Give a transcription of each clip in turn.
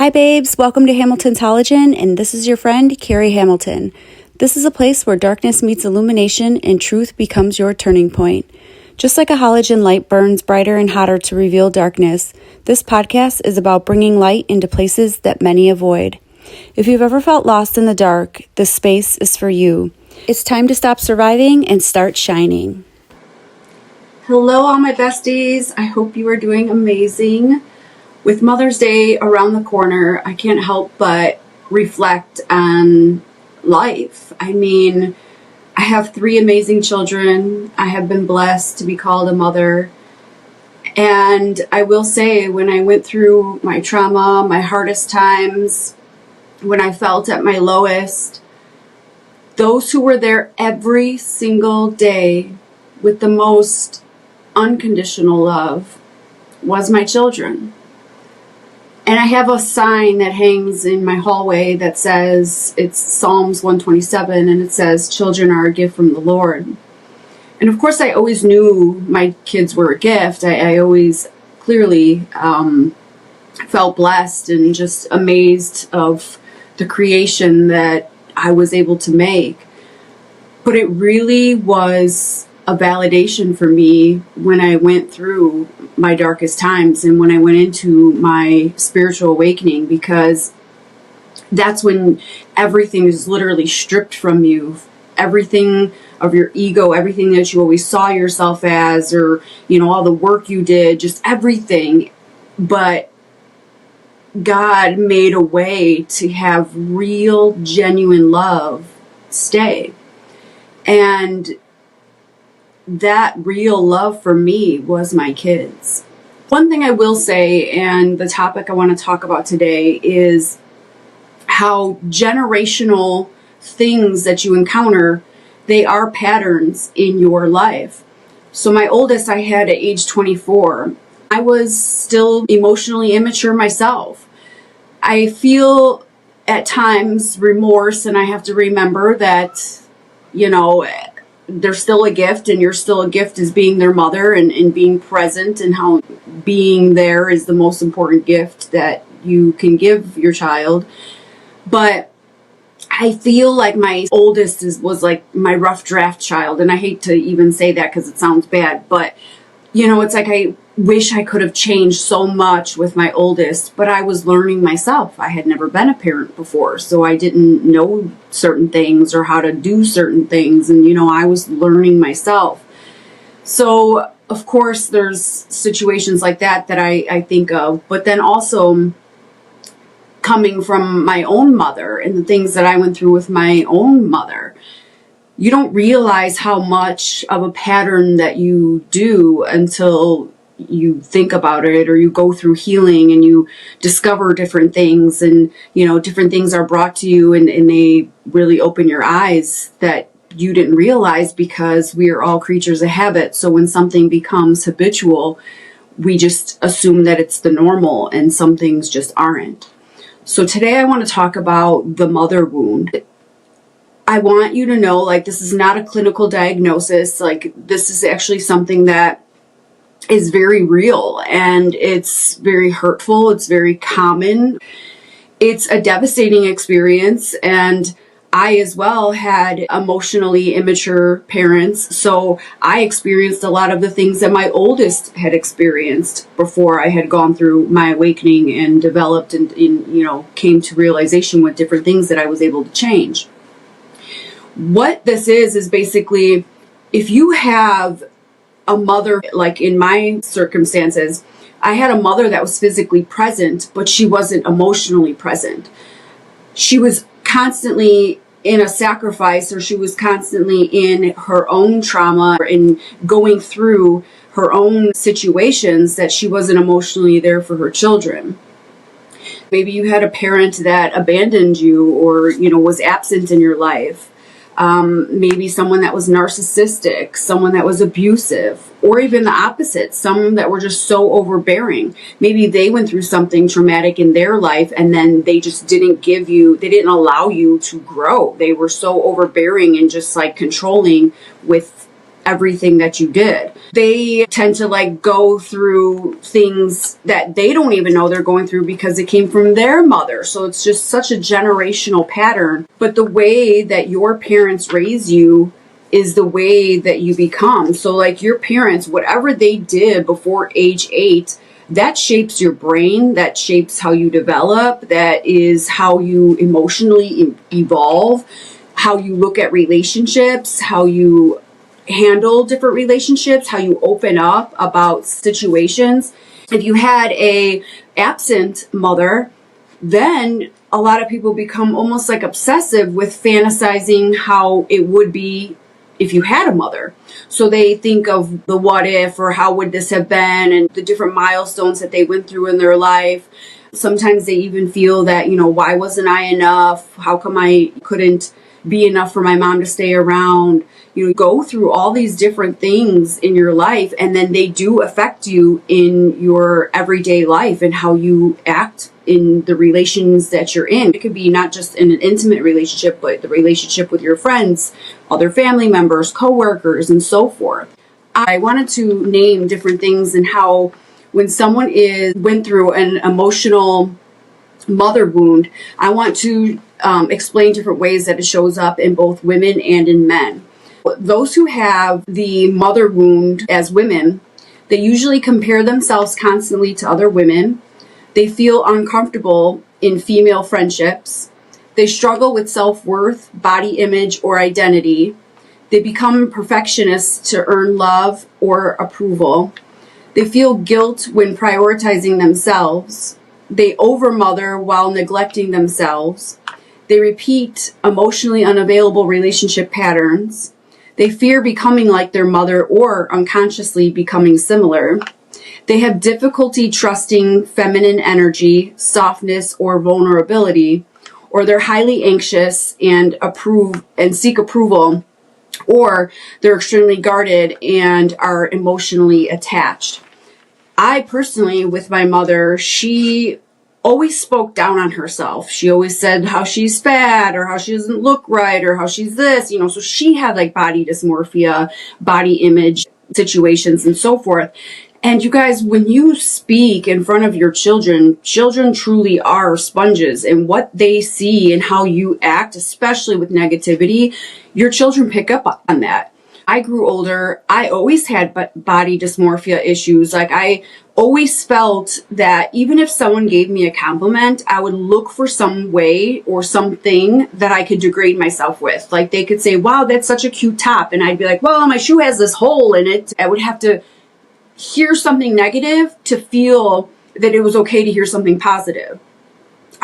Hi babes, welcome to Hamilton's Halogen, and this is your friend, Carrie Hamilton. This is a place where darkness meets illumination and truth becomes your turning point. Just like a halogen light burns brighter and hotter to reveal darkness, this podcast is about bringing light into places that many avoid. If you've ever felt lost in the dark, this space is for you. It's time to stop surviving and start shining. Hello, all my besties. I hope you are doing amazing. With Mother's Day around the corner, I can't help but reflect on life. I mean, I have 3 amazing children. I have been blessed to be called a mother. And I will say, when I went through my trauma, my hardest times, when I felt at my lowest, those who were there every single day with the most unconditional love was my children. And I have a sign that hangs in my hallway that says, it's Psalms 127, and it says, children are a gift from the Lord. And of course, I always knew my kids were a gift. I always clearly felt blessed and just amazed of the creation that I was able to make. But it really was a validation for me when I went through my darkest times and when I went into my spiritual awakening, because that's when everything is literally stripped from you. Everything of your ego, everything that you always saw yourself as, or, all the work you did, just everything. But God made a way to have real, genuine love stay. And that real love for me was my kids. One thing I will say, and the topic I want to talk about today, is how generational things that you encounter, they are patterns in your life. So my oldest I had at age 24. I was still emotionally immature myself. I feel at times remorse, and I have to remember that, they're still a gift, and you're still a gift as being their mother, and being present, and how being there is the most important gift that you can give your child. But I feel like my oldest was like my rough draft child, and I hate to even say that because it sounds bad, but it's like I wish I could have changed so much with my oldest, but I was learning myself. I had never been a parent before, so I didn't know certain things or how to do certain things, and I was learning myself. So of course there's situations like that I think of, but then also coming from my own mother and the things that I went through with my own mother, you don't realize how much of a pattern that you do until you think about it, or you go through healing and you discover different things, and different things are brought to you, and they really open your eyes that you didn't realize, because we are all creatures of habit. So when something becomes habitual, we just assume that it's the normal, and some things just aren't. So today I want to talk about the mother wound. I want you to know, this is not a clinical diagnosis. This is actually something that is very real, and it's very hurtful. It's very common. It's a devastating experience, and I as well had emotionally immature parents, so I experienced a lot of the things that my oldest had experienced before I had gone through my awakening and developed and came to realization with different things that I was able to change. What this is basically, if you have a mother, like in my circumstances, I had a mother that was physically present, but she wasn't emotionally present. She was constantly in a sacrifice, or she was constantly in her own trauma and going through her own situations, that she wasn't emotionally there for her children. Maybe you had a parent that abandoned you, or, was absent in your life. Maybe someone that was narcissistic, someone that was abusive, or even the opposite, some that were just so overbearing. Maybe they went through something traumatic in their life, and then they just they didn't allow you to grow. They were so overbearing and just controlling with everything that you did. They tend to like go through things that they don't even know they're going through because it came from their mother. So it's just such a generational pattern. But the way that your parents raise you is the way that you become. So like your parents, whatever they did before age 8, that shapes your brain, that shapes how you develop, that is how you emotionally evolve, how you look at relationships, how you handle different relationships, how you open up about situations. If you had a absent mother, then a lot of people become almost like obsessive with fantasizing how it would be if you had a mother. So they think of the what if, or how would this have been, and the different milestones that they went through in their life. Sometimes they even feel that, why wasn't I enough? How come I couldn't be enough for my mom to stay around? Go through all these different things in your life, and then they do affect you in your everyday life and how you act in the relations that you're in. It could be not just in an intimate relationship, but the relationship with your friends, other family members, coworkers, and so forth. I wanted to name different things and how when someone went through an emotional mother wound, I want to explain different ways that it shows up in both women and in men. Those who have the mother wound as women, they usually compare themselves constantly to other women. They feel uncomfortable in female friendships. They struggle with self-worth, body image, or identity. They become perfectionists to earn love or approval. They feel guilt when prioritizing themselves. They overmother while neglecting themselves. They repeat emotionally unavailable relationship patterns. They fear becoming like their mother or unconsciously becoming similar. They have difficulty trusting feminine energy, softness, or vulnerability, or they're highly anxious and seek approval, or they're extremely guarded and are emotionally attached. I personally, with my mother, she always spoke down on herself. She always said how she's fat or how she doesn't look right or how she's this, so she had like body dysmorphia, body image situations and so forth. And you guys, when you speak in front of your children truly are sponges, and what they see and how you act, especially with negativity, your children pick up on that. I grew older. I always had body dysmorphia issues. Like I always felt that even if someone gave me a compliment, I would look for some way or something that I could degrade myself with. Like they could say, wow, that's such a cute top. And I'd be like, well, my shoe has this hole in it. I would have to hear something negative to feel that it was okay to hear something positive.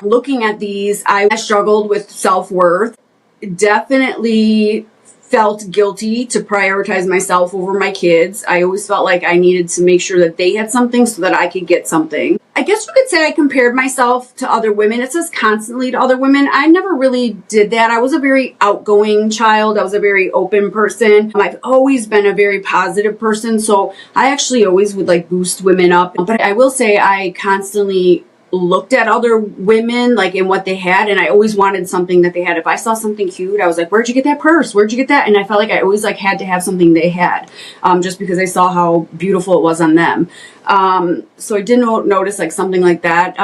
Looking at these, I struggled with self-worth, definitely felt guilty to prioritize myself over my kids. I always felt like I needed to make sure that they had something so that I could get something. I guess you could say I compared myself to other women. It says constantly to other women. I never really did that. I was a very outgoing child. I was a very open person. I've always been a very positive person. So I actually always would like boost women up. But I will say I constantly looked at other women like in what they had, and I always wanted something that they had. If I saw something cute, I was like, where'd you get that purse? Where'd you get that? And I felt like I always like had to have something they had, just because I saw how beautiful it was on them. So I didn't notice like something like that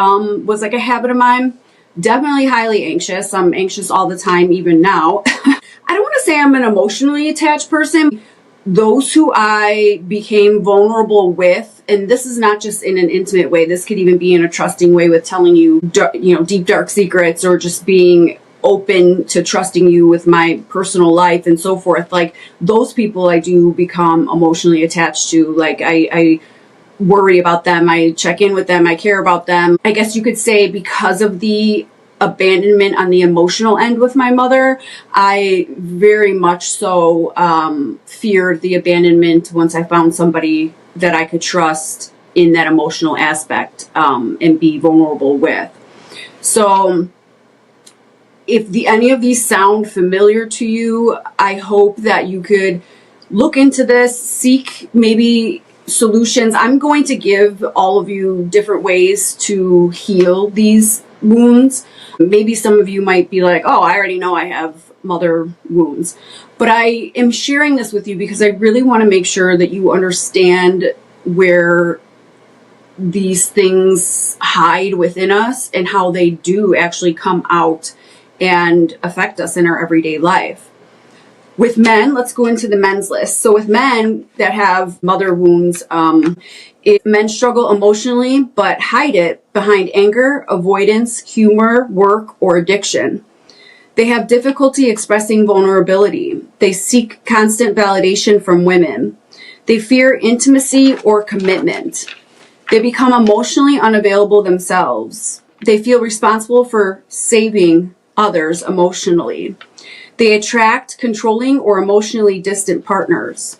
was like a habit of mine. Definitely highly anxious. I'm anxious all the time, even now. I don't want to say I'm an emotionally attached person. Those who I became vulnerable with, and this is not just in an intimate way, this could even be in a trusting way with telling you, deep, dark secrets, or just being open to trusting you with my personal life and so forth. Like those people I do become emotionally attached to. Like I worry about them. I check in with them. I care about them. I guess you could say because of the abandonment on the emotional end with my mother, I very much so feared the abandonment once I found somebody that I could trust in that emotional aspect and be vulnerable with. So if any of these sound familiar to you, I hope that you could look into this, seek maybe solutions. I'm going to give all of you different ways to heal these wounds. Maybe some of you might be like, oh, I already know I have mother wounds. But I am sharing this with you because I really want to make sure that you understand where these things hide within us and how they do actually come out and affect us in our everyday life. With men, let's go into the men's list. So with men that have mother wounds, men struggle emotionally but hide it behind anger, avoidance, humor, work, or addiction. They have difficulty expressing vulnerability. They seek constant validation from women. They fear intimacy or commitment. They become emotionally unavailable themselves. They feel responsible for saving others emotionally. They attract controlling or emotionally distant partners.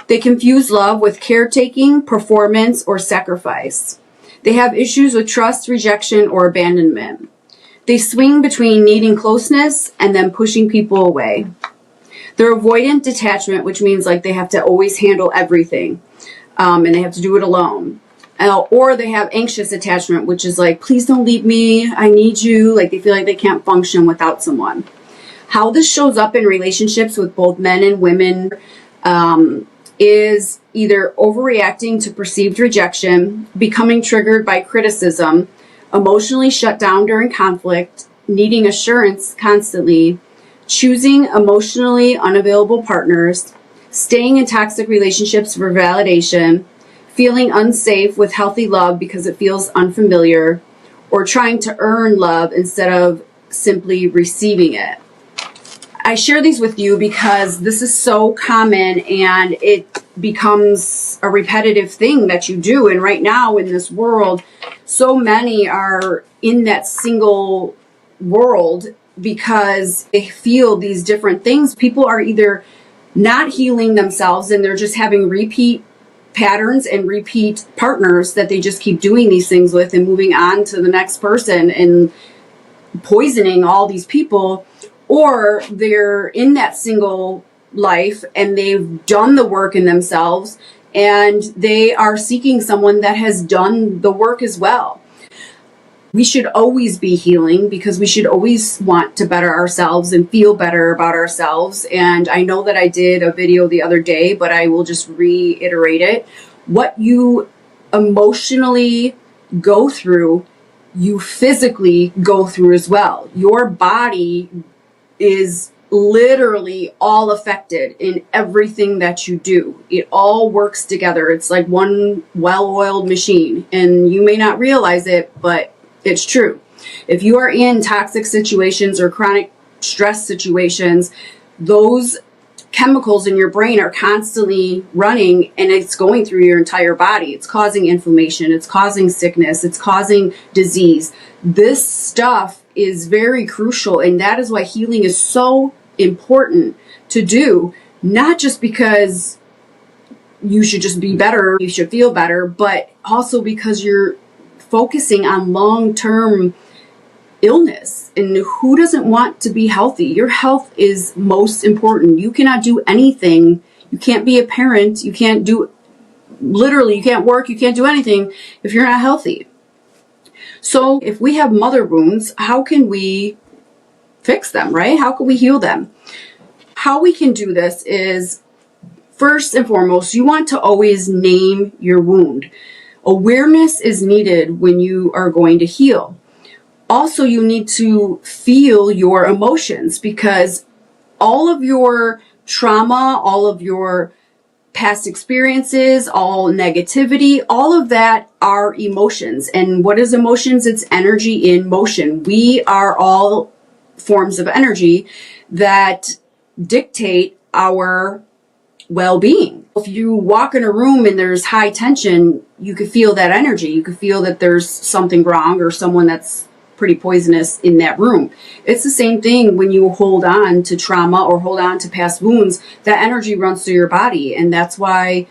They confuse love with caretaking, performance, or sacrifice. They have issues with trust, rejection, or abandonment. They swing between needing closeness and then pushing people away. They're avoidant detachment, which means like they have to always handle everything, and they have to do it alone. Or they have anxious attachment, which is like, please don't leave me, I need you. Like they feel like they can't function without someone. How this shows up in relationships with both men and women is either overreacting to perceived rejection, becoming triggered by criticism, emotionally shut down during conflict, needing assurance constantly, choosing emotionally unavailable partners, staying in toxic relationships for validation, feeling unsafe with healthy love because it feels unfamiliar, or trying to earn love instead of simply receiving it. I share these with you because this is so common and it becomes a repetitive thing that you do. And right now in this world, so many are in that single world because they feel these different things. People are either not healing themselves and they're just having repeat patterns and repeat partners that they just keep doing these things with and moving on to the next person and poisoning all these people. Or they're in that single life and they've done the work in themselves and they are seeking someone that has done the work as well. We should always be healing because we should always want to better ourselves and feel better about ourselves. And I know that I did a video the other day, but I will just reiterate it. What you emotionally go through, you physically go through as well. Your body is literally all affected in everything that you do. It all works together. It's like one well-oiled machine, and you may not realize it, but it's true. If you are in toxic situations or chronic stress situations, those chemicals in your brain are constantly running and it's going through your entire body. It's causing inflammation, it's causing sickness, it's causing disease. This stuff is very crucial, and that is why healing is so important to do, not just because you should just be better, you should feel better, but also because you're focusing on long-term illness. And who doesn't want to be healthy? Your health is most important. You cannot do anything. You can't be a parent. You can't do, literally, you can't work. You can't do anything if you're not healthy. So if we have mother wounds, how can we fix them, right? How can we heal them? How we can do this is, first and foremost, you want to always name your wound. Awareness is needed when you are going to heal. Also, you need to feel your emotions because all of your trauma, all of your past experiences, all negativity, all of that are emotions. And what is emotions? It's energy in motion. We are all forms of energy that dictate our well-being. If you walk in a room and there's high tension, you could feel that energy. You could feel that there's something wrong or someone that's pretty poisonous in that room. It's the same thing when you hold on to trauma or hold on to past wounds. That energy runs through your body, and that's why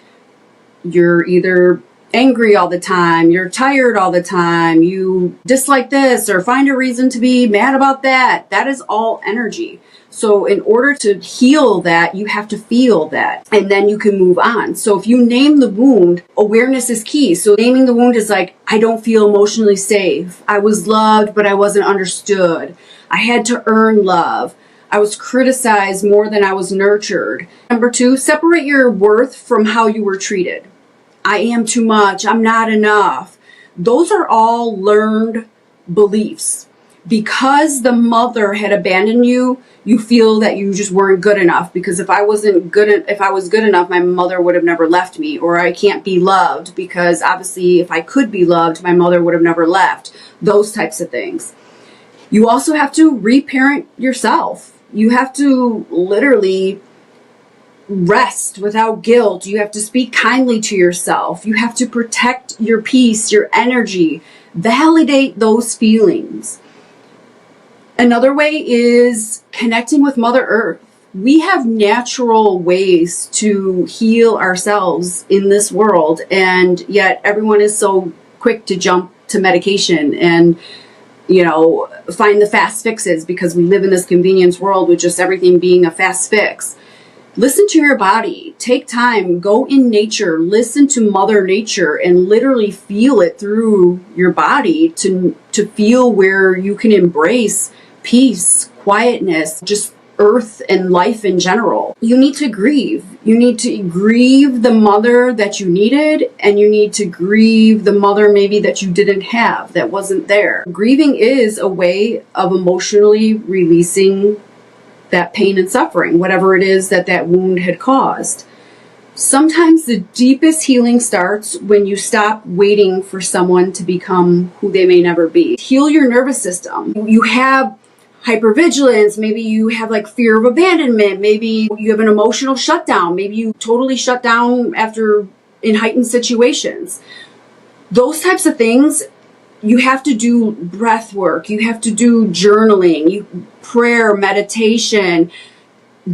you're either angry all the time, you're tired all the time, you dislike this or find a reason to be mad about that. That is all energy. So in order to heal that, you have to feel that, and then you can move on. So if you name the wound, awareness is key. So naming the wound is like, I don't feel emotionally safe. I was loved, but I wasn't understood. I had to earn love. I was criticized more than I was nurtured. Number 2, separate your worth from how you were treated. I am too much. I'm not enough. Those are all learned beliefs. Because the mother had abandoned you, you feel that you just weren't good enough, because if I was good enough, my mother would have never left me. Or I can't be loved because obviously if I could be loved, my mother would have never left. Those types of things. You also have to reparent yourself. You have to literally rest without guilt. You have to speak kindly to yourself. You have to protect your peace, your energy. Validate those feelings. Another way is connecting with Mother Earth. We have natural ways to heal ourselves in this world, and yet everyone is so quick to jump to medication and, find the fast fixes, because we live in this convenience world with just everything being a fast fix. Listen to your body. Take time. Go in nature. Listen to Mother Nature and literally feel it through your body to feel where you can embrace peace, quietness, just earth and life in general. You need to grieve. You need to grieve the mother that you needed, and you need to grieve the mother maybe that you didn't have, that wasn't there. Grieving is a way of emotionally releasing that pain and suffering, whatever it is that wound had caused. Sometimes the deepest healing starts when you stop waiting for someone to become who they may never be. Heal your nervous system. You have hypervigilance, maybe you have fear of abandonment, maybe you have an emotional shutdown, maybe you totally shut down in heightened situations. Those types of things, you have to do breath work, you have to do journaling, prayer, meditation,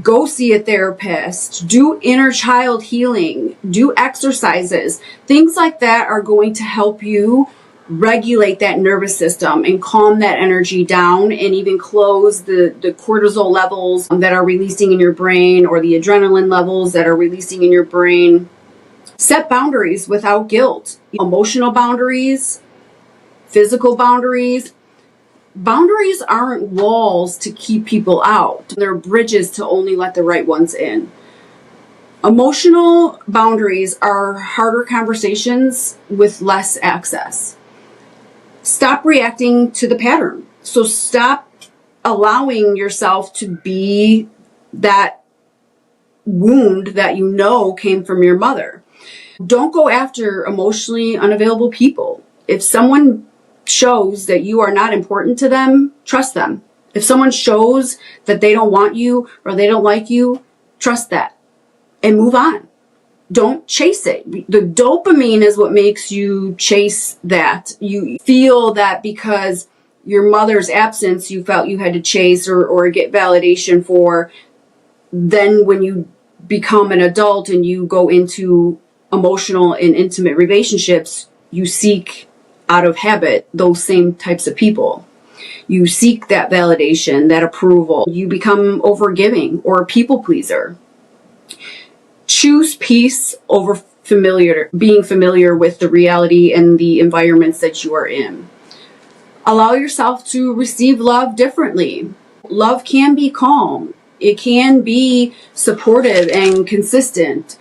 go see a therapist, do inner child healing, do exercises. Things like that are going to help you regulate that nervous system and calm that energy down, and even close the cortisol levels that are releasing in your brain, or the adrenaline levels that are releasing in your brain. Set boundaries without guilt. Emotional boundaries, physical boundaries. Boundaries aren't walls to keep people out. They're bridges to only let the right ones in. Emotional boundaries are harder conversations with less access. Stop reacting to the pattern. So stop allowing yourself to be that wound that came from your mother. Don't go after emotionally unavailable people. If someone shows that you are not important to them, trust them. If someone shows that they don't want you or they don't like you, trust that and move on. Don't chase it. The dopamine is what makes you chase that. You feel that because your mother's absence, you felt you had to chase or get validation for. Then when you become an adult and you go into emotional and intimate relationships, you seek out of habit those same types of people. You seek that validation, that approval. You become overgiving or a people pleaser. Choose peace over being familiar with the reality and the environments that you are in. Allow yourself to receive love differently. Love can be calm. It can be supportive and consistent.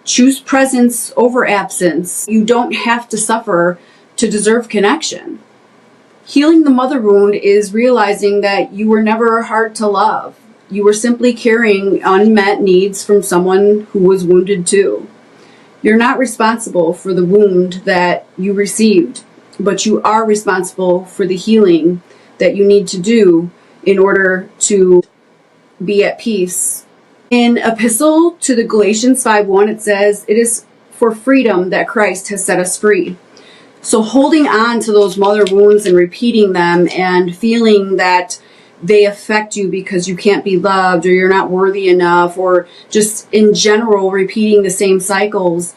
Choose presence over absence. You don't have to suffer to deserve connection. Healing the mother wound is realizing that you were never hard to love. You were simply carrying unmet needs from someone who was wounded too. You're not responsible for the wound that you received, but you are responsible for the healing that you need to do in order to be at peace. In Epistle to the Galatians 5:1, it says, "It is for freedom that Christ has set us free." So holding on to those mother wounds and repeating them and feeling that they affect you because you can't be loved or you're not worthy enough, or just in general repeating the same cycles,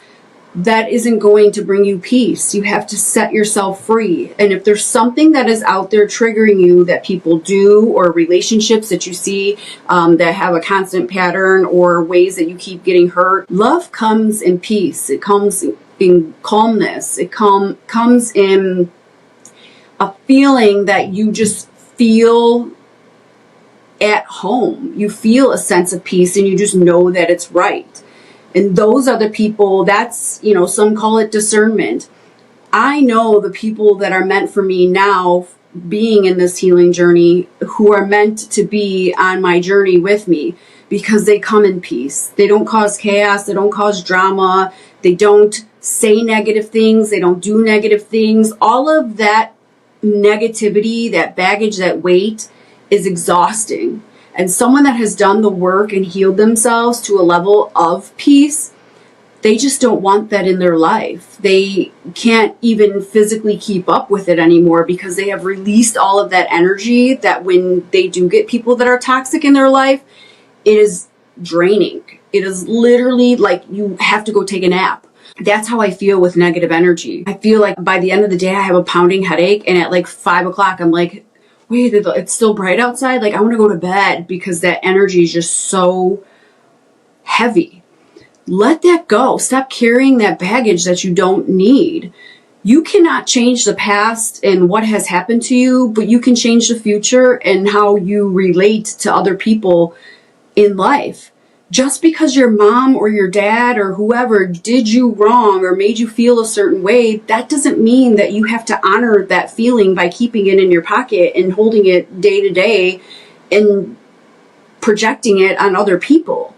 that isn't going to bring you peace. You have to set yourself free. And if there's something that is out there triggering you that people do, or relationships that you see that have a constant pattern, or ways that you keep getting hurt, love comes in peace. It comes in calmness. It comes in a feeling that you just feel at home. You feel a sense of peace and you just know that it's right. And those are the people, that's, some call it discernment. I know the people that are meant for me now, being in this healing journey, who are meant to be on my journey with me, because they come in peace. They don't cause chaos. They don't cause drama. They don't say negative things. They don't do negative things. All of that negativity, that baggage, that weight is exhausting. And someone that has done the work and healed themselves to a level of peace, they just don't want that in their life. They can't even physically keep up with it anymore because they have released all of that energy that when they do get people that are toxic in their life, it is draining. It is literally like you have to go take a nap. That's how I feel with negative energy. I feel like by the end of the day, I have a pounding headache. And at like 5 o'clock, I'm like, wait, it's still bright outside. Like I want to go to bed because that energy is just so heavy. Let that go. Stop carrying that baggage that you don't need. You cannot change the past and what has happened to you, but you can change the future and how you relate to other people in life. Just because your mom or your dad or whoever did you wrong or made you feel a certain way, that doesn't mean that you have to honor that feeling by keeping it in your pocket and holding it day to day and projecting it on other people.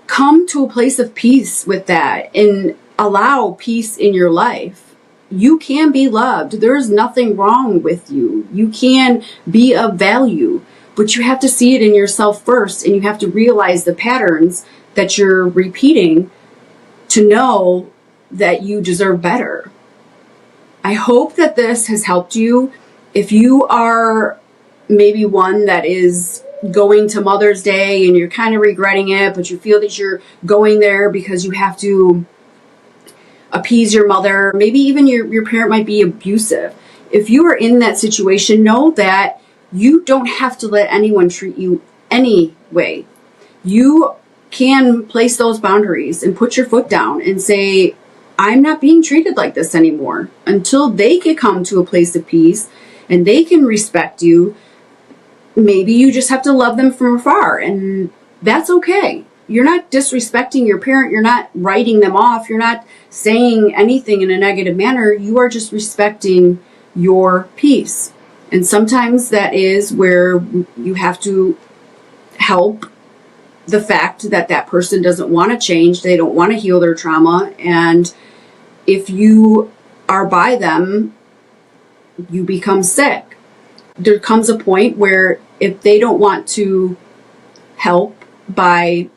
Come to a place of peace with that and allow peace in your life. You can be loved. There's nothing wrong with you. You can be of value, but you have to see it in yourself first, and you have to realize the patterns that you're repeating to know that you deserve better. I hope that this has helped you. If you are maybe one that is going to Mother's Day and you're kind of regretting it, but you feel that you're going there because you have to appease your mother, maybe even your parent might be abusive. If you are in that situation, know that you don't have to let anyone treat you any way. You can place those boundaries and put your foot down and say, I'm not being treated like this anymore, until they can come to a place of peace and they can respect you. Maybe you just have to love them from afar, and that's okay. You're not disrespecting your parent. You're not writing them off. You're not saying anything in a negative manner. You are just respecting your peace. And sometimes that is where you have to help the fact that that person doesn't want to change. They don't want to heal their trauma. And if you are by them, you become sick. There comes a point where if they don't want to help by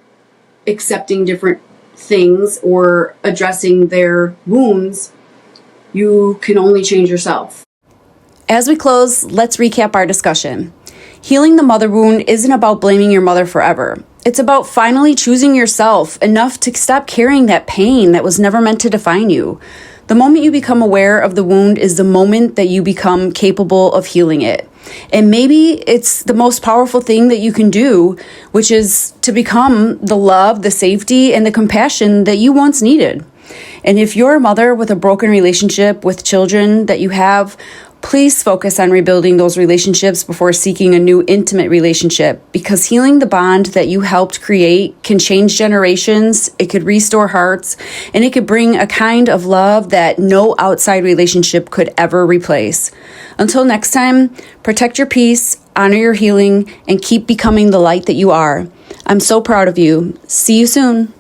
accepting different things or addressing their wounds, you can only change yourself. As we close, let's recap our discussion. Healing the mother wound isn't about blaming your mother forever. It's about finally choosing yourself enough to stop carrying that pain that was never meant to define you. The moment you become aware of the wound is the moment that you become capable of healing it. And maybe it's the most powerful thing that you can do, which is to become the love, the safety, and the compassion that you once needed. And if you're a mother with a broken relationship with children that you have, please focus on rebuilding those relationships before seeking a new intimate relationship, because healing the bond that you helped create can change generations, it could restore hearts, and it could bring a kind of love that no outside relationship could ever replace. Until next time, protect your peace, honor your healing, and keep becoming the light that you are. I'm so proud of you. See you soon.